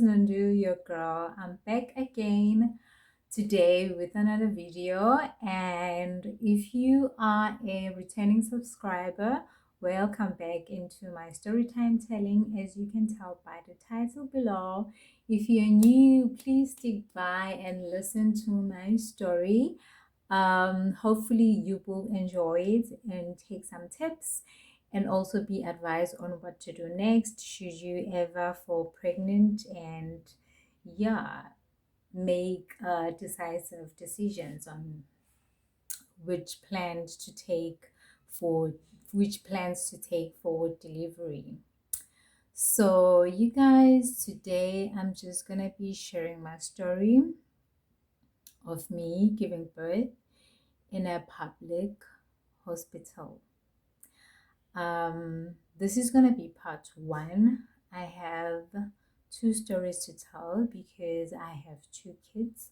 is Nondu, your girl. I'm back again today with another video. And if you are a returning subscriber, welcome back into my story time telling, as you can tell by the title below. If you're new, please stick by and listen to my story. Hopefully you will enjoy it and take some tips and also be advised on what to do next should you ever fall pregnant, and yeah, make decisive decisions on which plans to take for delivery. So you guys, today I'm just gonna be sharing my story of me giving birth in a public hospital. This is gonna be part one. I have two stories to tell because I have two kids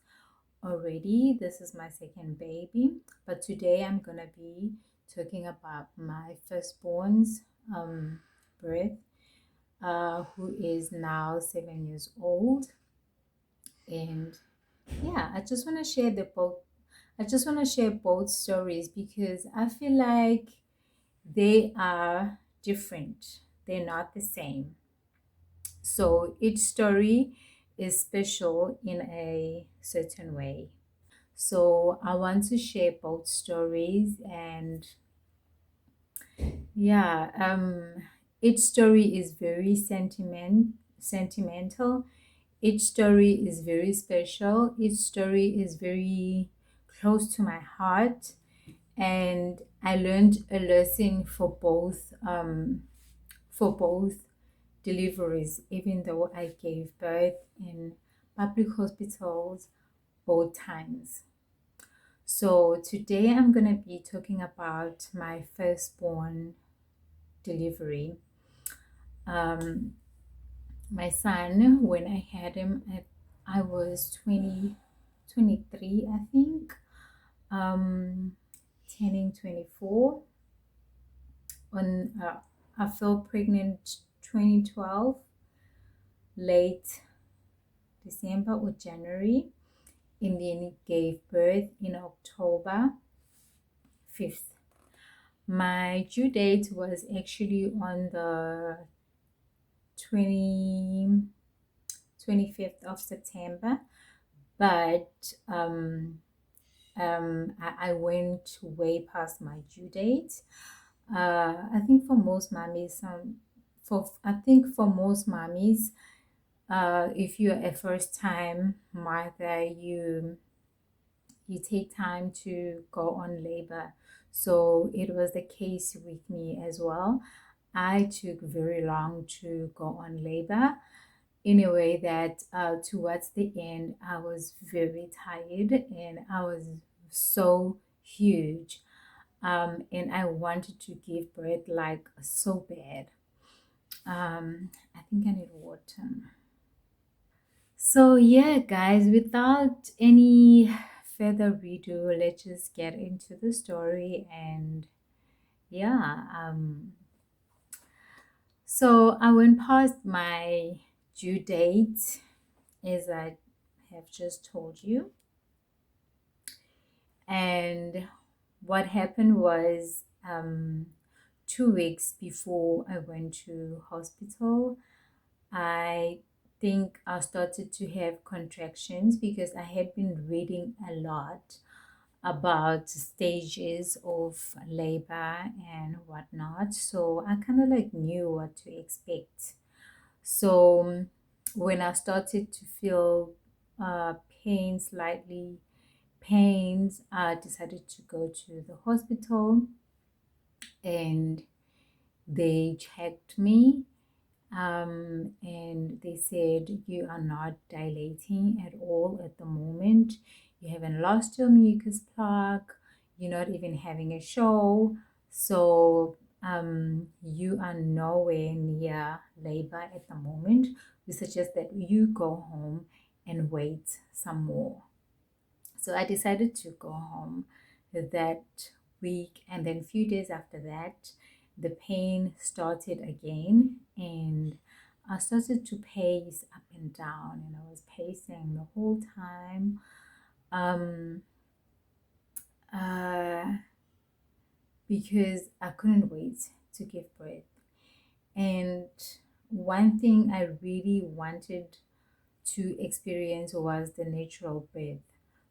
already. This is my second baby, but today I'm gonna be talking about my firstborn's birth, who is now 7 years old. And yeah, I just want to share both stories because I feel like they are different. They're not the same. So each story is special in a certain way. So I want to share both stories, and yeah, each story is very sentimental. Each story is very special. Each story is very close to my heart, and I learned a lesson for both deliveries, even though I gave birth in public hospitals both times. So today I'm gonna be talking about my firstborn delivery. My son, when I had him, I was 23, I think, turning 24. I fell pregnant 2012, late December or January, and then gave birth in October 5th. My due date was actually on the 25th of September, but I went way past my due date. I think for most mommies, if you're a first time mother, you take time to go on labor. So it was the case with me as well. I took very long to go on labor in a way that towards the end I was very tired and I was so huge, and I wanted to give birth like so bad. I think I need water. So yeah, guys, without any further ado, let's just get into the story. And yeah, so I went past my due date, as I have just told you. And what happened was, 2 weeks before I went to hospital, I think I started to have contractions because I had been reading a lot about stages of labor and whatnot. So I kind of like knew what to expect. So when I started to feel uh, pain, slightly pains, I decided to go to the hospital, and they checked me, and they said, you are not dilating at all at the moment. You haven't lost your mucus plug. You're not even having a show. So you are nowhere near labor at the moment. We suggest that you go home and wait some more. So I decided to go home that week, and then a few days after that, the pain started again, and I started to pace up and down, and I was pacing the whole time. Um, uh, because I couldn't wait to give birth. And one thing I really wanted to experience was the natural birth.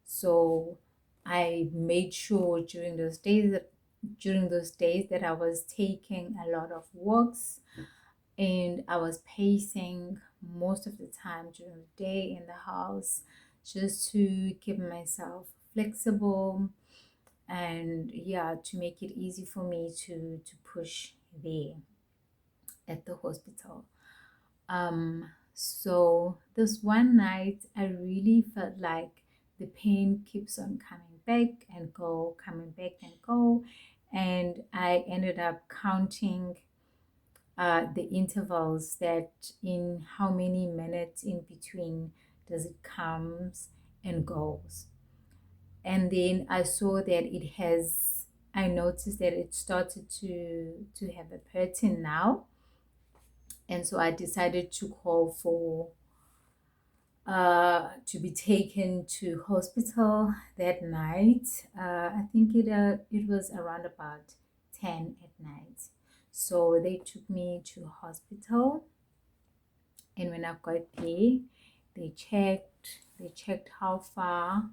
So I made sure during those days that I was taking a lot of walks and I was pacing most of the time during the day in the house just to keep myself flexible and yeah, to make it easy for me to push there at the hospital. So this one night I really felt like the pain keeps on coming back and go, coming back and go, and I ended up counting the intervals, that in how many minutes in between does it comes and goes. And then I saw that it has, I noticed that it started to have a pattern now. And so I decided to call for to be taken to hospital that night. I think it was around about 10 at night. So they took me to hospital, and when I got there, they checked how far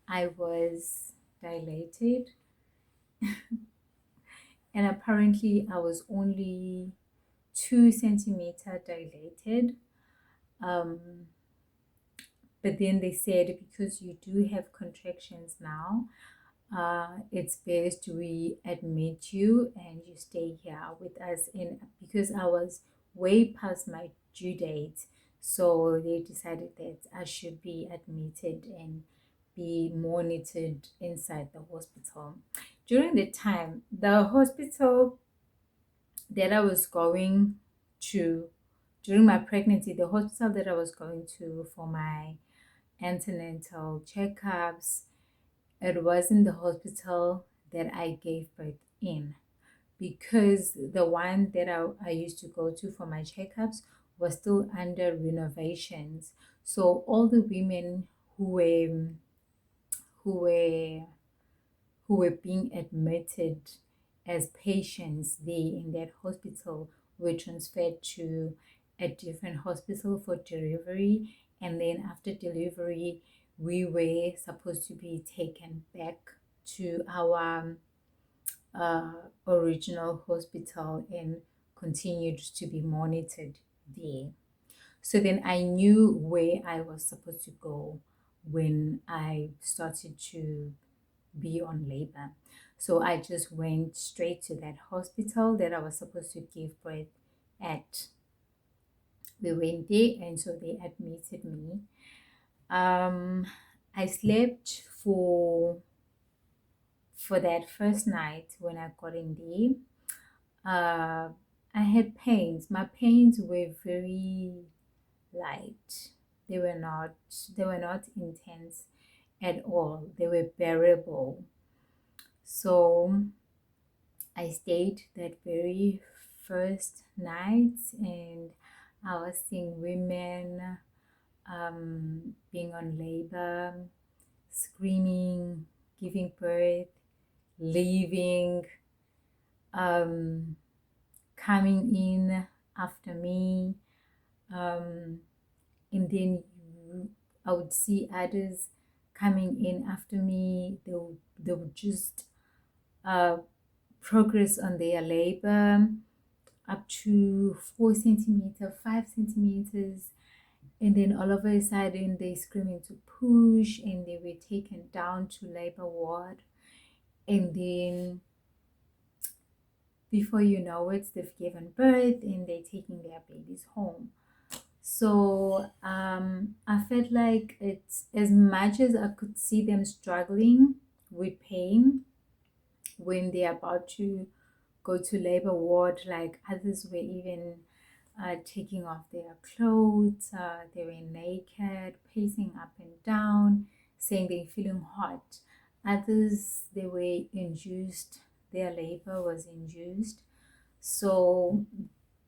I was dilated, and apparently I was only 2 centimeter dilated. Um, but then they said, because you do have contractions now, it's best we admit you and you stay here with us. And because I was way past my due date, so they decided that I should be admitted and be monitored inside the hospital. During the time, the hospital that I was going to during my pregnancy, the hospital that I was going to for my antenatal checkups, it wasn't the hospital that I gave birth in, because the one that I used to go to for my checkups was still under renovations. So all the women who were who were being admitted as patients there in that hospital were transferred to a different hospital for delivery. And then after delivery, we were supposed to be taken back to our original hospital and continued to be monitored there. So then I knew where I was supposed to go when I started to be on labor. So I just went straight to that hospital that I was supposed to give birth at. We went there, and so they admitted me. Um, I slept for that first night when I got in there. I had pains. My pains were very light. They were not they were not intense at all. They were bearable. So I stayed that very first night, and I was seeing women being on labor, screaming, giving birth, leaving, um, coming in after me. Um, and then I would see others coming in after me. They would just uh, progress on their labor up to 4 centimeters, 5 centimeters, and then all of a sudden they screaming to push, and they were taken down to labor ward, and then before you know it, they've given birth and they're taking their babies home. So I felt like it's, as much as I could see them struggling with pain when they're about to go to labor ward, like others were even taking off their clothes, they were naked, pacing up and down, saying they're feeling hot. Others, they were induced, their labor was induced. So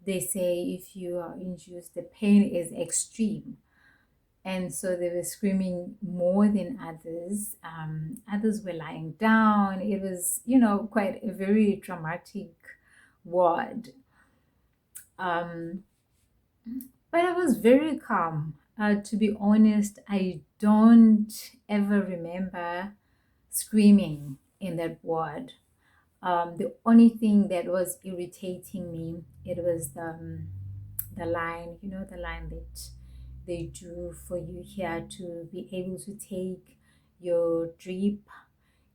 they say if you are induced, the pain is extreme. And so they were screaming more than others. Others were lying down. It was, quite a very dramatic ward. Um, but I was very calm. To be honest, I don't ever remember screaming in that ward. The only thing that was irritating me, it was the line, the line that they do for you here to be able to take your drip,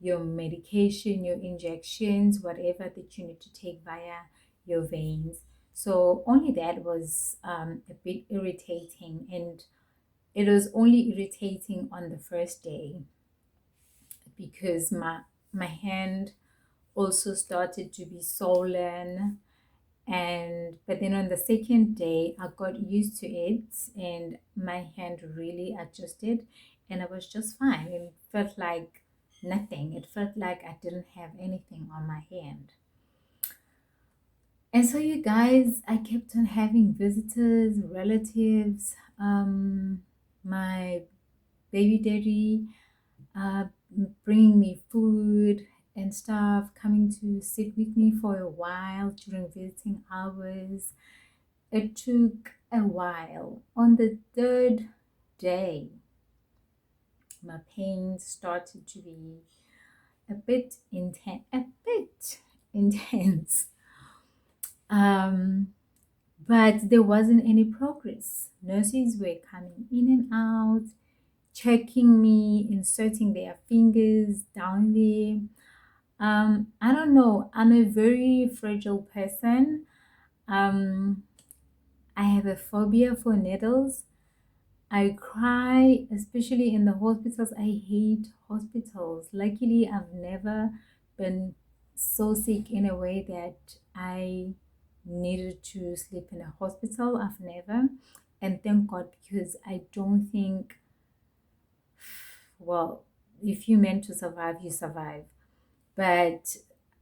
your medication, your injections, whatever that you need to take via your veins. So only that was a bit irritating, and it was only irritating on the first day because my hand also started to be swollen, and but then on the second day I got used to it and my hand really adjusted, and I was just fine. It felt like nothing. It felt like I didn't have anything on my hand. And so, you guys, I kept on having visitors, relatives, my baby daddy, uh, bringing me food and stuff, coming to sit with me for a while during visiting hours. It took a while. On the third day, my pain started to be a bit intense, intense. Um, but there wasn't any progress. Nurses were coming in and out, checking me, inserting their fingers down there. I don't know. I'm a very fragile person. Um, I have a phobia for needles. I cry, especially in the hospitals. I hate hospitals. Luckily, I've never been so sick in a way that I needed to sleep in a hospital. I've never. And thank God, because I don't think, well, if you're meant to survive, you survive. But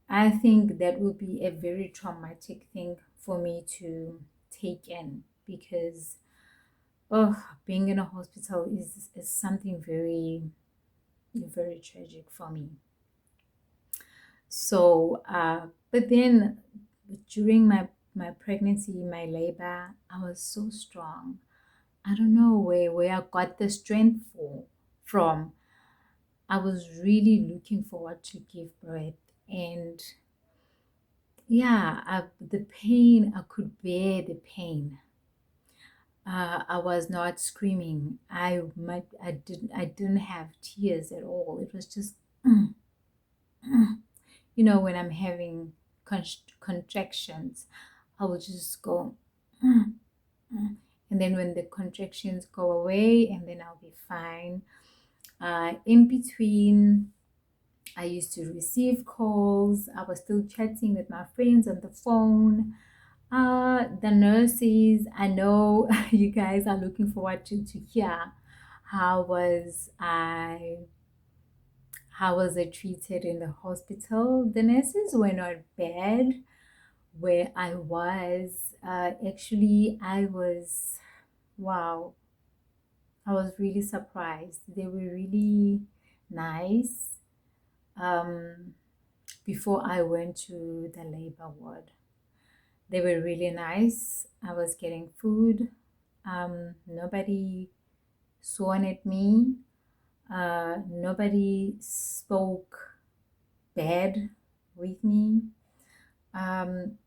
I think that would be a very traumatic thing for me to take in, because being in a hospital is something very, very tragic for me. So, but then during my pregnancy, my labor, I was so strong. I don't know where I got the strength from. I was really looking forward to give birth, and yeah, the pain, I could bear the pain. I was not screaming. I didn't have tears at all. It was just, when I'm having contractions, I will just go, and then when the contractions go away, and then I'll be fine. In between, I used to receive calls. I was still chatting with my friends on the phone. The nurses, I know you guys are looking forward to hear how was I how was I treated in the hospital. The nurses were not bad where I was. Actually, I was, wow, I was really surprised. They were really nice. Um, Before I went to the labor ward, they were really nice. I was getting food. Nobody sworn at me. Nobody spoke bad with me. Um,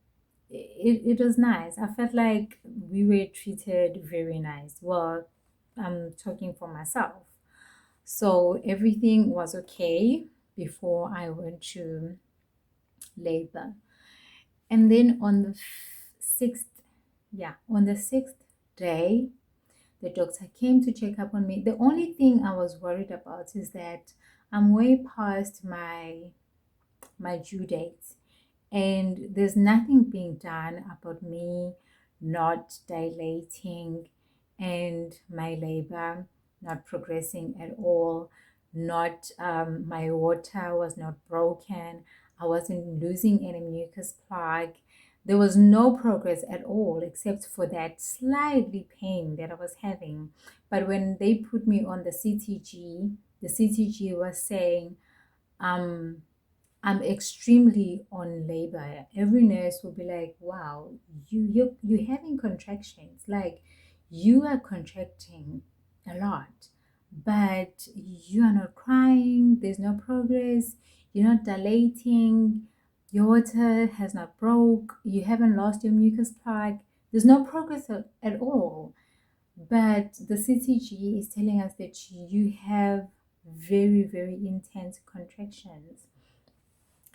it was nice. I felt like we were treated very nice. Well, I'm talking for myself. So everything was okay before I went to labor. And then on the sixth day, the doctor came to check up on me. The only thing I was worried about is that I'm way past my due date, and there's nothing being done about me not dilating and my labor not progressing at all. Not My water was not broken. I wasn't losing any mucus plug. There was no progress at all except for that slightly pain that I was having. But when they put me on the CTG was saying, um, I'm extremely on labor. Every nurse will be like, "Wow, you're having contractions. Like you are contracting a lot, but you are not crying. There's no progress. You're not dilating. Your water has not broke. You haven't lost your mucus plug. There's no progress at all." But the CTG is telling us that you have very, very intense contractions.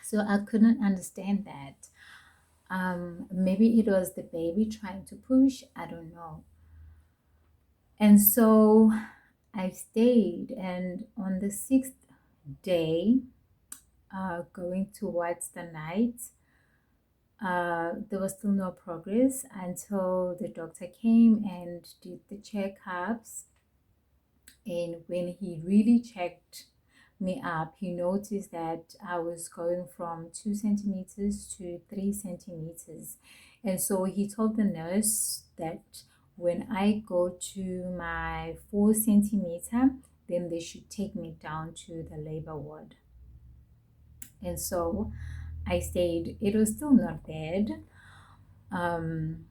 So I couldn't understand that. Maybe it was the baby trying to push, I don't know. And so I stayed, and on the sixth day, going towards the night, there was still no progress until the doctor came and did the checkups. And when he really checked me up, he noticed that I was going from 2 centimeters to 3 centimeters. And so he told the nurse that when I go to my 4 centimeter, then they should take me down to the labor ward. And so I stayed. It was still not bad. Um,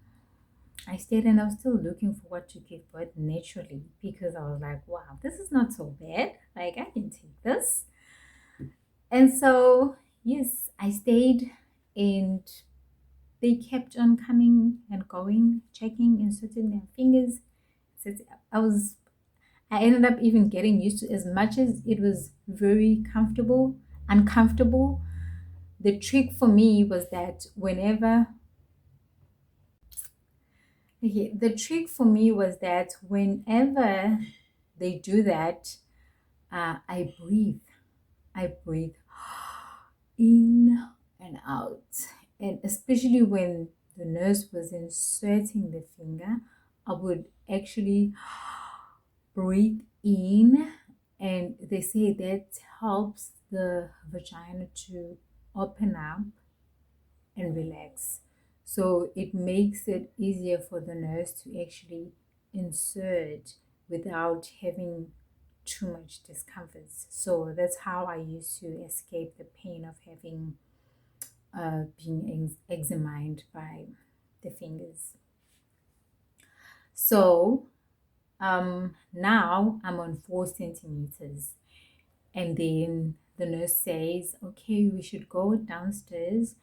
I stayed and I was still looking forward to give birth naturally because I was like, wow, this is not so bad. Like, I can take this. And so, yes, I stayed and they kept on coming and going, checking, inserting their fingers. So I ended up even getting used to, as much as it was very uncomfortable. The trick for me was that whenever they do that, I breathe. I breathe in and out. And especially when the nurse was inserting the finger, I would actually breathe in, and they say that helps the vagina to open up and relax. So it makes it easier for the nurse to actually insert without having too much discomfort. So that's how I used to escape the pain of having being examined by the fingers. So now I'm on 4 centimeters, and then the nurse says, "Okay, we should go downstairs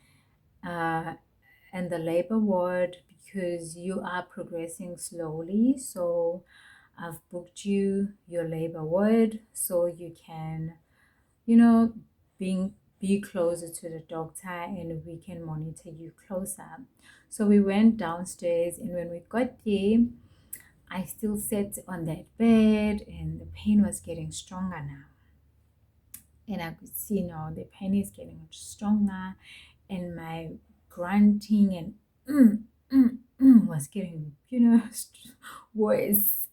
and the labor ward because you are progressing slowly. So I've booked your labor ward so you can, you know, be closer to the doctor and we can monitor you closer." So we went downstairs, and when we got there, I still sat on that bed and the pain was getting stronger now. And I could see now the pain is getting much stronger, and my grunting and was getting, worse.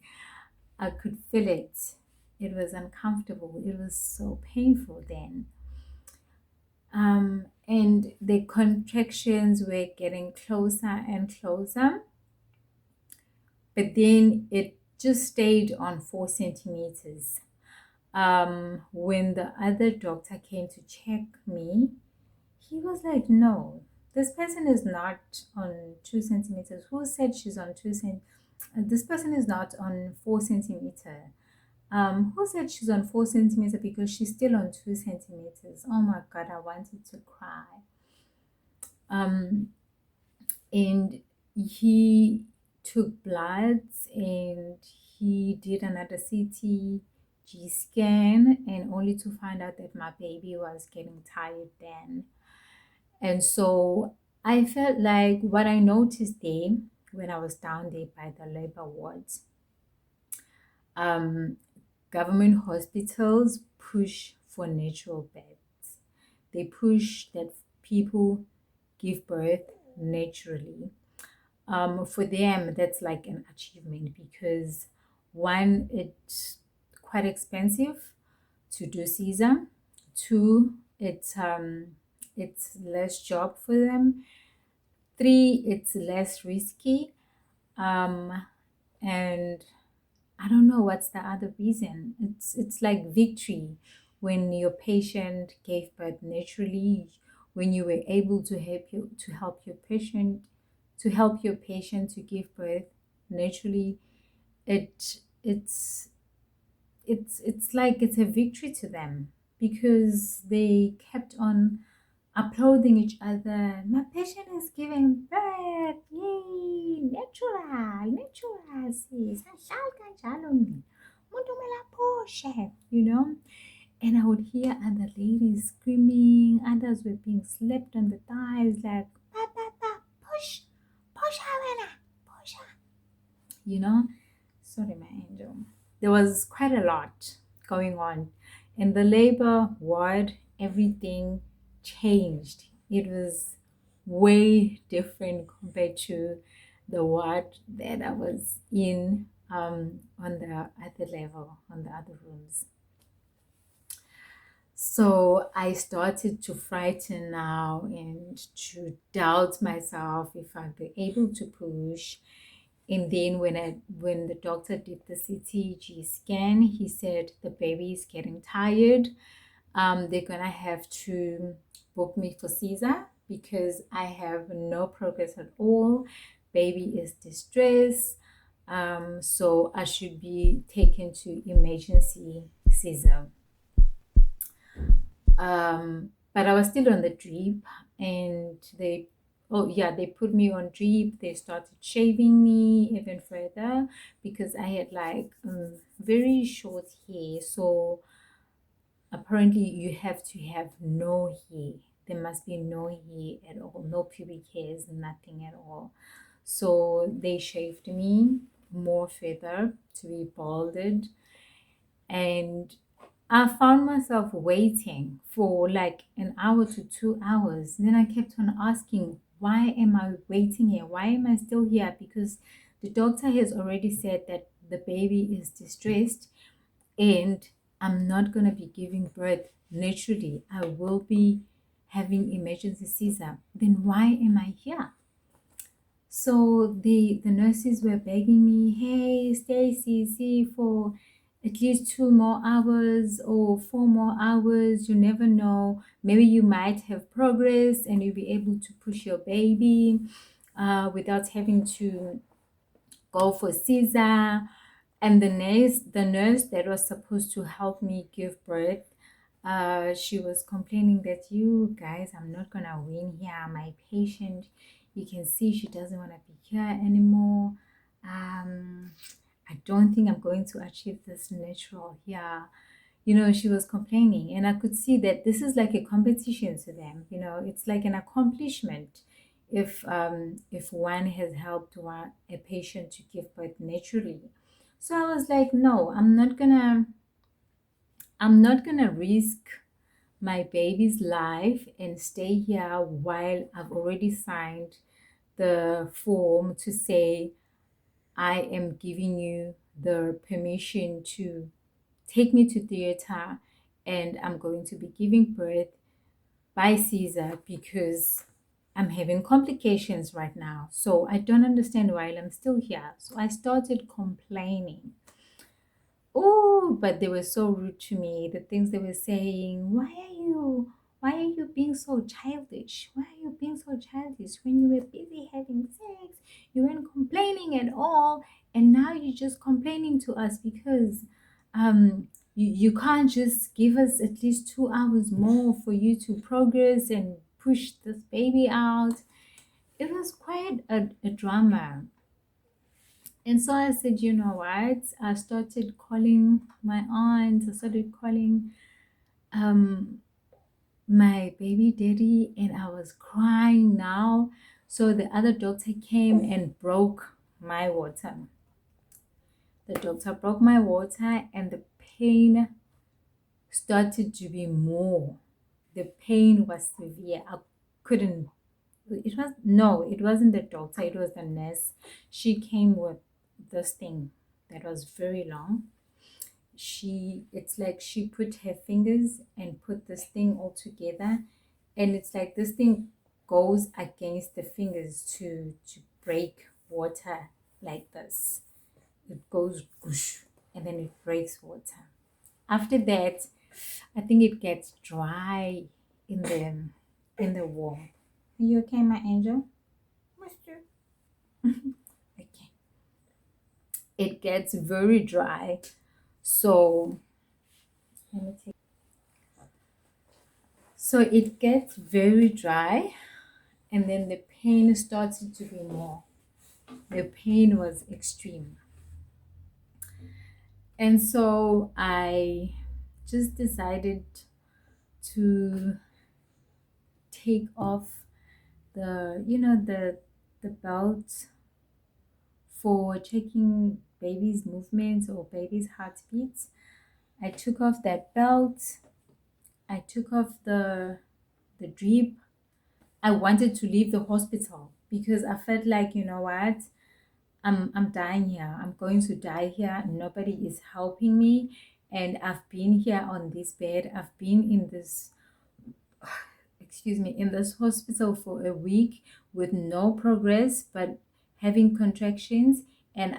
I could feel it. It was uncomfortable. It was so painful then. And the contractions were getting closer and closer. But then it just stayed on 4 centimeters. When the other doctor came to check me, he was like, "No, this person is not on 2 centimeters. Who said she's on 2 centimeters? This person is not on 4 centimeters. Who said she's on 4 centimeters because she's still on 2 centimeters?" Oh my God, I wanted to cry. And he took bloods and he did another CTG scan, and only to find out that my baby was getting tired then. And so I felt like what I noticed there when I was down there by the labor wards, government hospitals push for natural births. They push that people give birth naturally. For them, that's like an achievement because one, it's quite expensive to do Caesar. Two, it's less job for them. 3, it's less risky. Um, and I don't know what's the other reason. It's like victory when your patient gave birth naturally, when you were able to help your patient to give birth naturally. It's like it's a victory to them because they kept on applauding each other. My patient is giving birth. Yay! Natural, natural. Sis. Anhlali kanjalo mina. Umuntu kumele aphushe, you know? And I would hear other ladies screaming. Others were being slapped on the thighs like, pa, pa, pa, push, push her, Wena, push her. You know? Sorry, my angel. There was quite a lot going on. In the labor ward, everything changed. It was way different compared to the ward that I was in on the other level, on the other rooms. So I started to frighten now and to doubt myself if I'd be able to push. And then when the doctor did the CTG scan, he said the baby is getting tired. They're gonna have to book me for Caesar because I have no progress at all. Baby is distressed. So I should be taken to emergency Caesar. But I was still on the drip, and they put me on drip. They started shaving me even further because I had like very short hair. So apparently you have to have no hair. There must be no hair at all, no pubic hairs, nothing at all. So they shaved me more further to be balded, and I found myself waiting for like an hour to 2 hours. Then I kept on asking, why am I waiting here? Why am I still here? Because the doctor has already said that the baby is distressed and I'm not going to be giving birth naturally. I will be having emergency Caesar. Then why am I here? So the nurses were begging me, hey, Stacy, see for at least 2 more hours or 4 more hours. You never know. Maybe you might have progress and you'll be able to push your baby without having to go for Caesar. And the nurse that was supposed to help me give birth, she was complaining that you guys, I'm not gonna win here. My patient, you can see she doesn't want to be here anymore. I don't think I'm going to achieve this natural here. You know, she was complaining, and I could see that this is like a competition to them. You know, it's like an accomplishment if one has helped a patient to give birth naturally. So I was like, no, I'm not gonna risk my baby's life and stay here while I've already signed the form to say I am giving you the permission to take me to theater and I'm going to be giving birth by Caesar because I'm having complications right now. So I don't understand why I'm still here. So I started complaining. Oh, but they were so rude to me. The things they were saying, why are you being so childish? Why are you being so childish? When you were busy having sex, you weren't complaining at all, and now you're just complaining to us because you can't just give us at least 2 hours more for you to progress and push this baby out. It was quite a drama. And so I said, you know what? I started calling my aunt. I started calling um, my baby daddy, and I was crying now. So the other doctor came and broke my water. The doctor broke my water, and the pain started to be more. The pain was severe. I couldn't. It wasn't the doctor, it was the nurse. She came with this thing that was very long. It's like she put her fingers and put this thing all together, and it's like this thing goes against the fingers to break water like this. It goes whoosh, and then it breaks water. After that, I think it gets dry in the warm. Are you okay, my angel? Mister. Okay. It gets very dry. So let me take. So it gets very dry, and then the pain started to be more. The pain was extreme. And so I just decided to take off the belt for checking baby's movements or baby's heartbeats. I took off that belt. I took off the drip. I wanted to leave the hospital because I felt like, you know what? I'm dying here. I'm going to die here. Nobody is helping me. And I've been here on this bed. I've been in this, excuse me, in this hospital for a week with no progress, but having contractions. And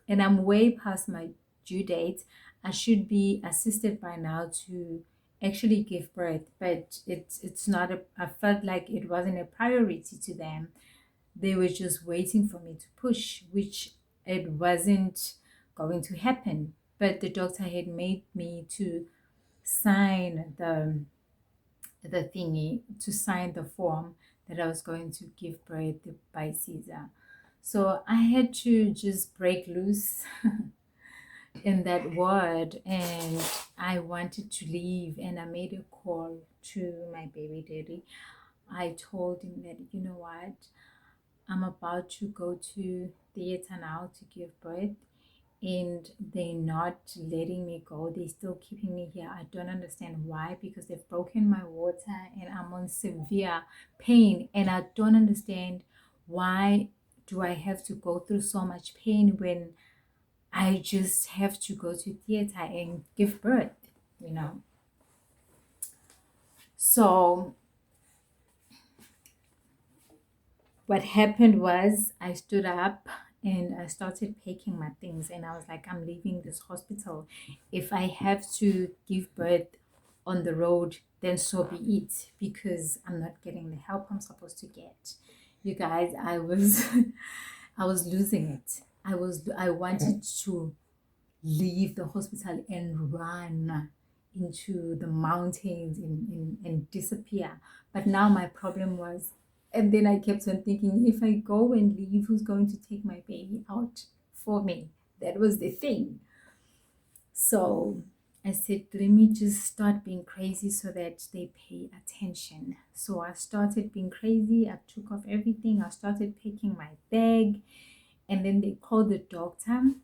and I'm way past my due date. I should be assisted by now to actually give birth, but it's not I felt like it wasn't a priority to them. They were just waiting for me to push, which it wasn't going to happen. But the doctor had made me to sign the thingy, to sign the form that I was going to give birth by Caesar. So I had to just break loose in that word, and I wanted to leave, and I made a call to my baby daddy. I told him that, you know what, I'm about to go to theater now to give birth, and they're not letting me go. They're still keeping me here. I don't understand why, because they've broken my water and I'm on severe pain, and I don't understand why do I have to go through so much pain when I just have to go to theater and give birth. So what happened was I stood up and I started packing my things, and I was like, I'm leaving this hospital. If I have to give birth on the road, then so be it, because I'm not getting the help I'm supposed to get. You guys, I was I was losing it. I wanted to leave the hospital and run into the mountains and disappear. But now my problem was, and then I kept on thinking, if I go and leave, who's going to take my baby out for me? That was the thing. So I said, let me just start being crazy so that they pay attention. So I started being crazy. I took off everything. I started packing my bag. And then they called the doctor.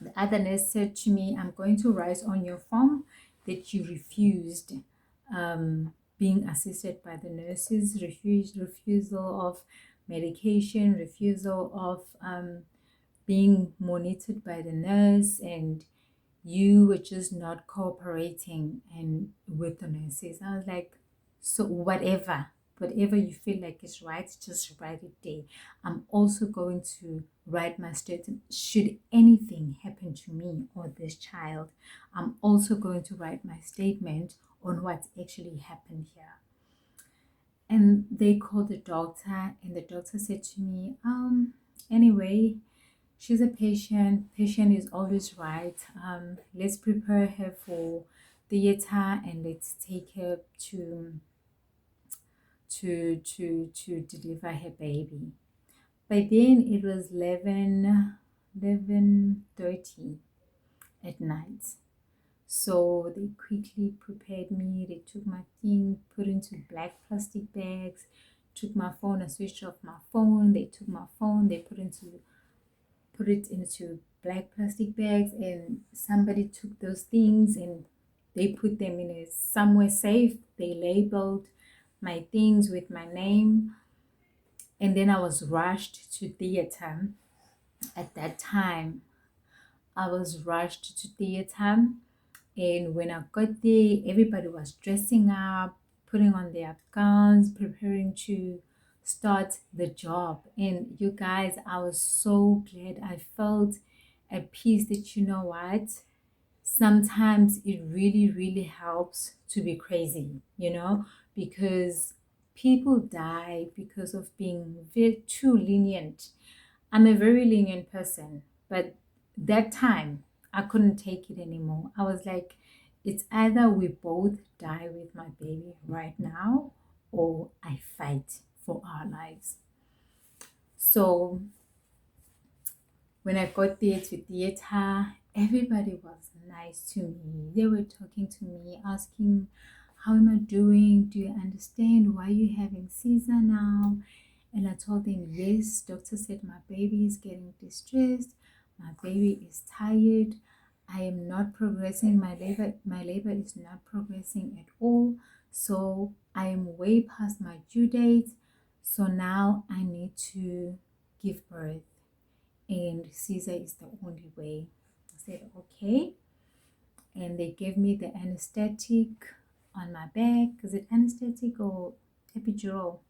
The other nurse said to me, I'm going to write on your form that you refused being assisted by the nurses, refusal of medication, refusal of being monitored by the nurse, and you were just not cooperating and with the nurses. I was like, so whatever you feel like is right, just write it there. I'm also going to write my statement. Should anything happen to me or this child, I'm also going to write my statement on what actually happened here. And they called the doctor, and the doctor said to me, anyway, she's a patient. Patient is always right. Let's prepare her for theater, and let's take her to deliver her baby. By then it was 11:30 at night. So they quickly prepared me. They took my thing, put into black plastic bags, took my phone. I switched off my phone. They took my phone. They put it into black plastic bags, and somebody took those things and they put them in somewhere safe. They labeled my things with my name, and then I was rushed to theater. At that time, I was rushed to theater, and when I got there, everybody was dressing up. putting on their gowns, preparing to start the job. And you guys, I was so glad. I felt at peace that, you know what, sometimes it really, really helps to be crazy, because people die because of being very too lenient. I'm a very lenient person, but that time I couldn't take it anymore. I was like, it's either we both die with my baby right now or I fight for our lives. So when I got there to theater, everybody was nice to me. They were talking to me, asking, how am I doing? Do you understand why you're having Caesar now? And I told them, yes, doctor said my baby is getting distressed. My baby is tired. I am not progressing. My labor is not progressing at all. So I am way past my due date. So now I need to give birth. And Caesar is the only way. I said, okay. And they gave me the anesthetic on my back. Is it anesthetic or epidural?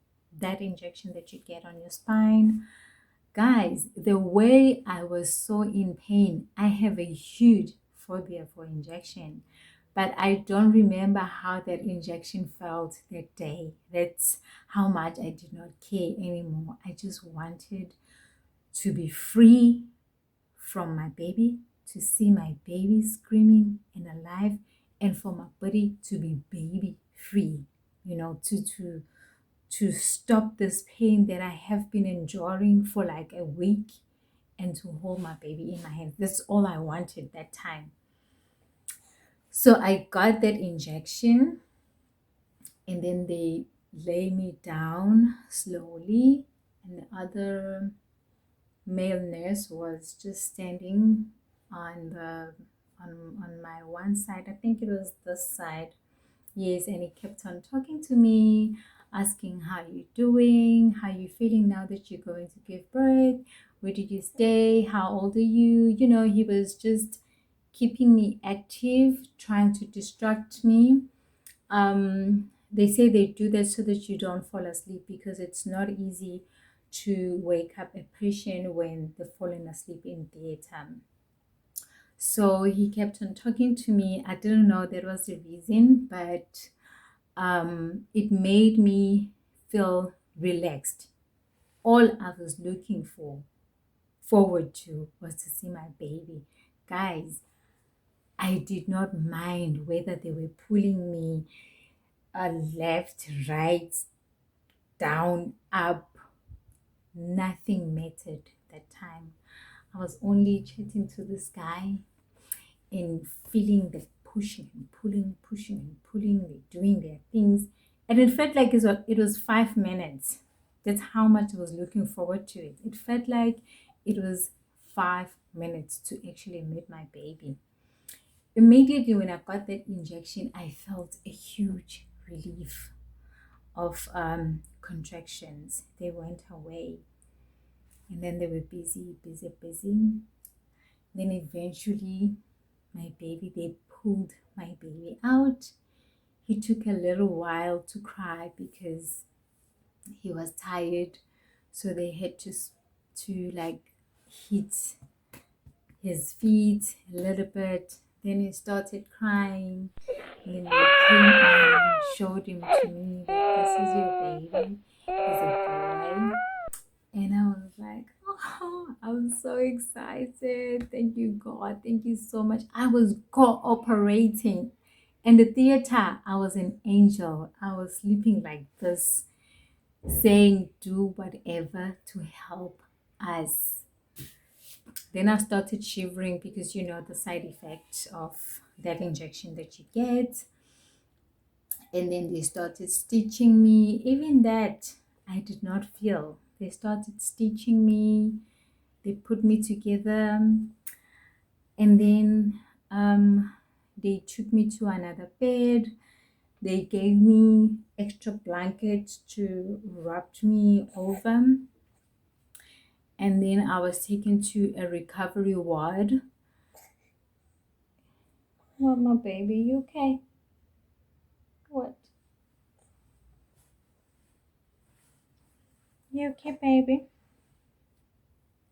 That injection that you get on your spine. Guys, the way I was so in pain, I have a huge phobia for injection, but I don't remember how that injection felt that day. That's how much I did not care anymore. I just wanted to be free from my baby, to see my baby screaming and alive, and for my body to be baby free, to stop this pain that I have been enduring for like a week and to hold my baby in my hands. That's all I wanted that time. So I got that injection and then they lay me down slowly, and the other male nurse was just standing on the on my one side. I think it was this side. Yes, and he kept on talking to me, asking how you doing, how you feeling now that you're going to give birth, where did you stay, how old are you? He was just keeping me active, trying to distract me. They say they do that so that you don't fall asleep, because it's not easy to wake up a patient when they're falling asleep in theater. So he kept on talking to me. I didn't know that was the reason, but it made me feel relaxed. All I was looking forward to was to see my baby. Guys, I did not mind whether they were pulling me left, right, down, up. Nothing mattered that time. I was only chatting to this guy and feeling the pushing and pulling, pushing and pulling, they're doing their things. And it felt like it was 5 minutes. That's how much I was looking forward to it. It felt like it was 5 minutes to actually meet my baby. Immediately when I got that injection, I felt a huge relief of contractions. They went away. And then they were busy, busy, busy. Then eventually they pulled my baby out. He took a little while to cry because he was tired. So they had to like hit his feet a little bit. Then he started crying. And then they came and showed him to me that this is your baby. He's a boy. And I was like, oh, I was so excited. Thank you, God. Thank you so much. I was cooperating. In the theater, I was an angel. I was sleeping like this, saying, do whatever to help us. Then I started shivering because the side effects of that injection that you get. And then they started stitching me. Even that, I did not feel. They started stitching me. They put me together. And then they took me to another bed. They gave me extra blankets to wrap me over. And then I was taken to a recovery ward. What, my baby? You okay? What? You okay, baby?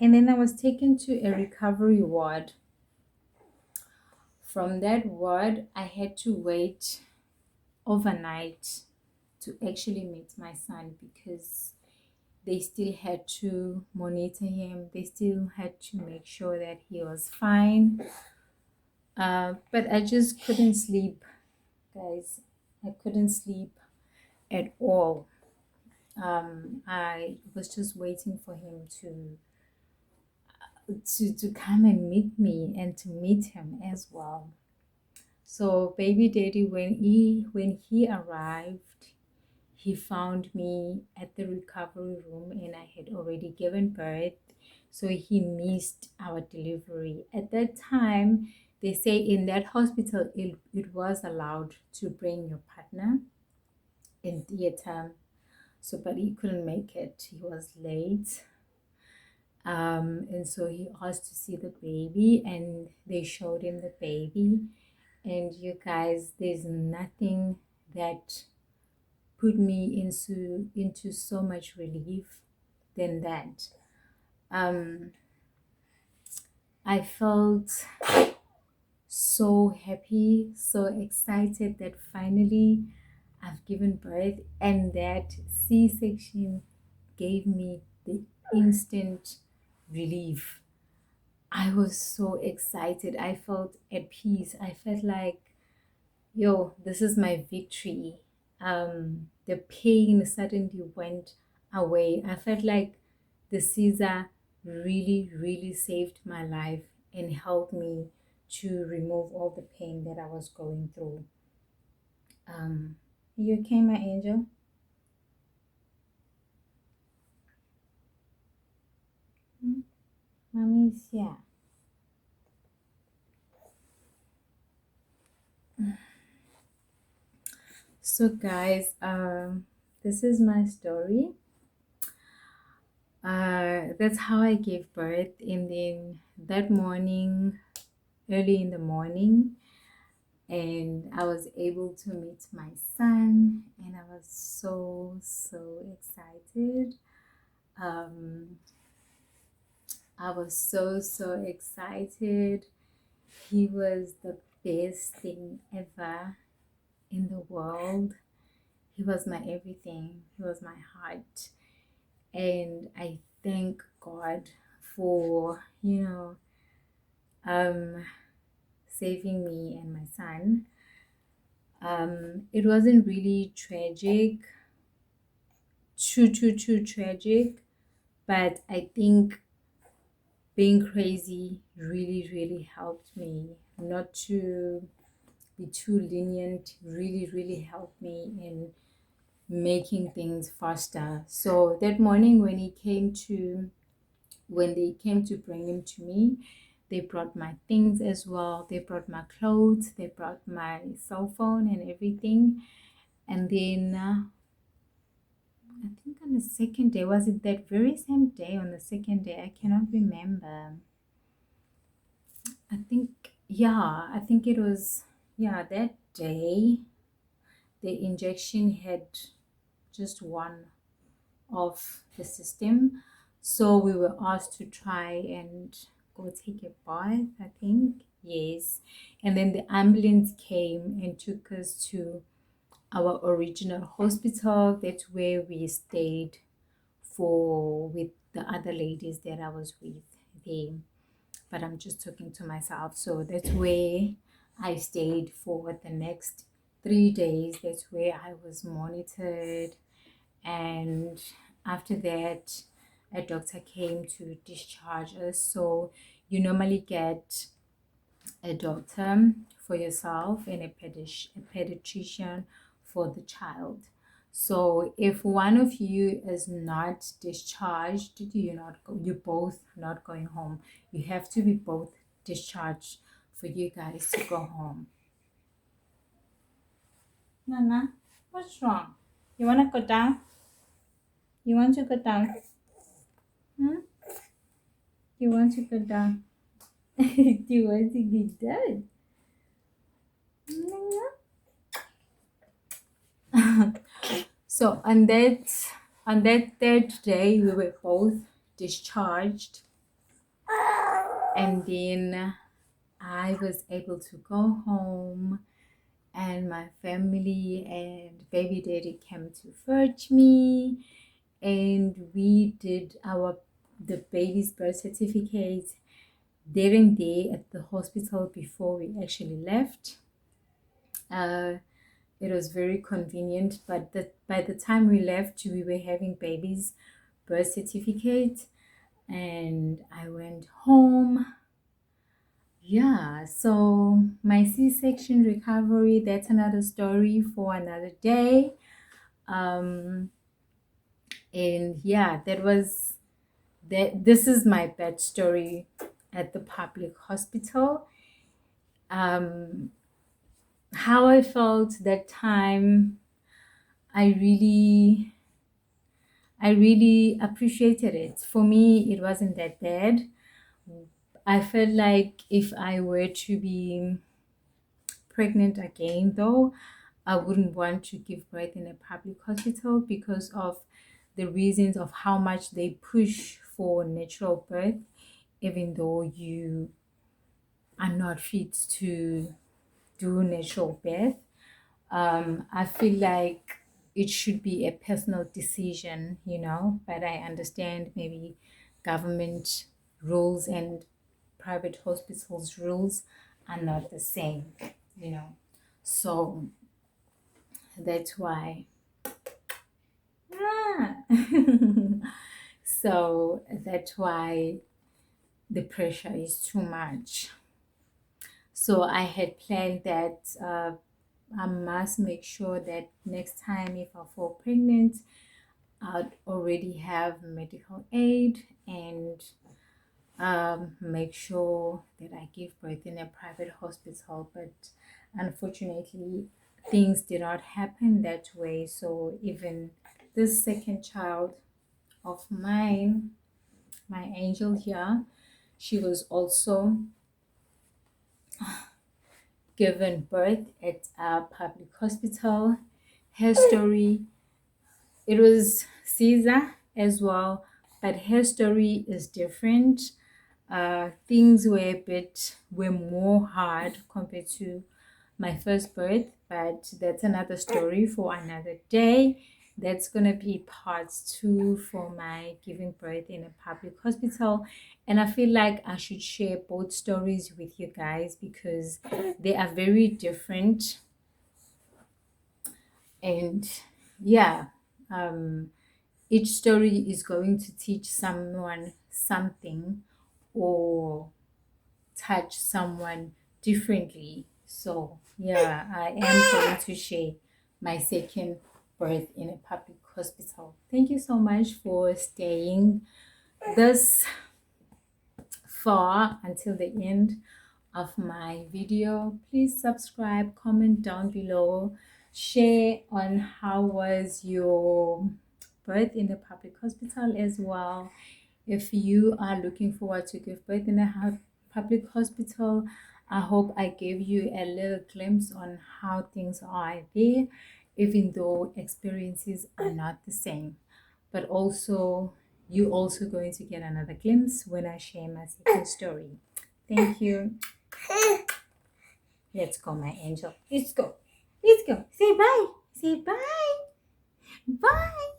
And then I was taken to a recovery ward. From that ward, I had to wait overnight to actually meet my son because they still had to monitor him. They still had to make sure that he was fine. But I just couldn't sleep, guys. I couldn't sleep at all. I was just waiting for him to come and meet me and to meet him as well. So baby daddy, when he arrived, he found me at the recovery room and I had already given birth. So he missed our delivery. At that time, they say in that hospital it was allowed to bring your partner in theater. So but he couldn't make it. He was late. And so he asked to see the baby and they showed him the baby. And you guys, there's nothing that put me into so much relief than that. Um, I felt so happy, so excited that finally I've given birth, and that C-section gave me the instant relief. I was so excited. I felt at peace. I felt like, yo, this is my victory. The pain suddenly went away. I felt like the Caesar really, really saved my life and helped me to remove all the pain that I was going through. Um, you okay, my angel? Hmm? Mommy's here. So, guys, this is my story. That's how I gave birth, and then that morning, early in the morning, and I was able to meet my son, and I was so excited. Um, I was so excited. He was the best thing ever in the world. He was my everything. He was my heart, and I thank God for um saving me and my son. It wasn't really tragic, too tragic, but I think being crazy really helped me not to be too lenient. Really helped me in making things faster. So that morning when they came to bring him to me, they brought my things as well. They brought my clothes, they brought my cell phone and everything. And then I think on the second day, was it that very same day? On the second day, I cannot remember. I think, yeah, I think it was, yeah, that day the injection had just one of the system. So we were asked to try and go take a bath, I think. Yes. And then the ambulance came and took us to our original hospital. That's where we stayed for with the other ladies that I was with there. But I'm just talking to myself. So that's where I stayed for the next 3 days. That's where I was monitored, and after that a doctor came to discharge us. So you normally get a doctor for yourself and a pediatrician for the child. So if one of you is not discharged, you both not going home. You have to be both discharged for you guys to go home. Nana, what's wrong? You want to go down? You want to go down? Hmm? You want to go down? You want to get down? So on that On that third day, we were both discharged, and then I was able to go home, and my family and baby daddy came to fetch me, and we did the baby's birth certificate there and there at the hospital before we actually left. It was very convenient, but by the time we left, we were having baby's birth certificate, and I went home. Yeah, so my C-section recovery, that's another story for another day. And yeah, this is my bed story at the public hospital. How I felt that time, I really appreciated it. For me, it wasn't that bad. I felt like if I were to be pregnant again, though, I wouldn't want to give birth in a public hospital because of the reasons of how much they push for natural birth, even though you are not fit to do natural birth. I feel like it should be a personal decision, but I understand maybe government rules and private hospitals rules are not the same, you know. So that's why. Ah. So that's why the pressure is too much. So I had planned that I must make sure that next time if I fall pregnant, I'd already have medical aid and make sure that I give birth in a private hospital. But unfortunately, things did not happen that way. So even this second child of mine, my angel here, she was also given birth at a public hospital. Her story, it was Caesar as well, but her story is different. Things were more hard compared to my first birth, but that's another story for another day. That's gonna be part two for my giving birth in a public hospital. And I feel like I should share both stories with you guys because they are very different. And yeah, each story is going to teach someone something or touch someone differently. So yeah, I am going to share my second birth in a public hospital. Thank you so much for staying this far until the end of my video. Please subscribe, comment down below, share on how was your birth in the public hospital as well. If you are looking forward to give birth in a public hospital, I hope I gave you a little glimpse on how things are there, even though experiences are not the same. But also, you also going to get another glimpse when I share my second story. Thank you. Let's go, my angel. Let's go. Let's go. Say bye. Say bye. Bye.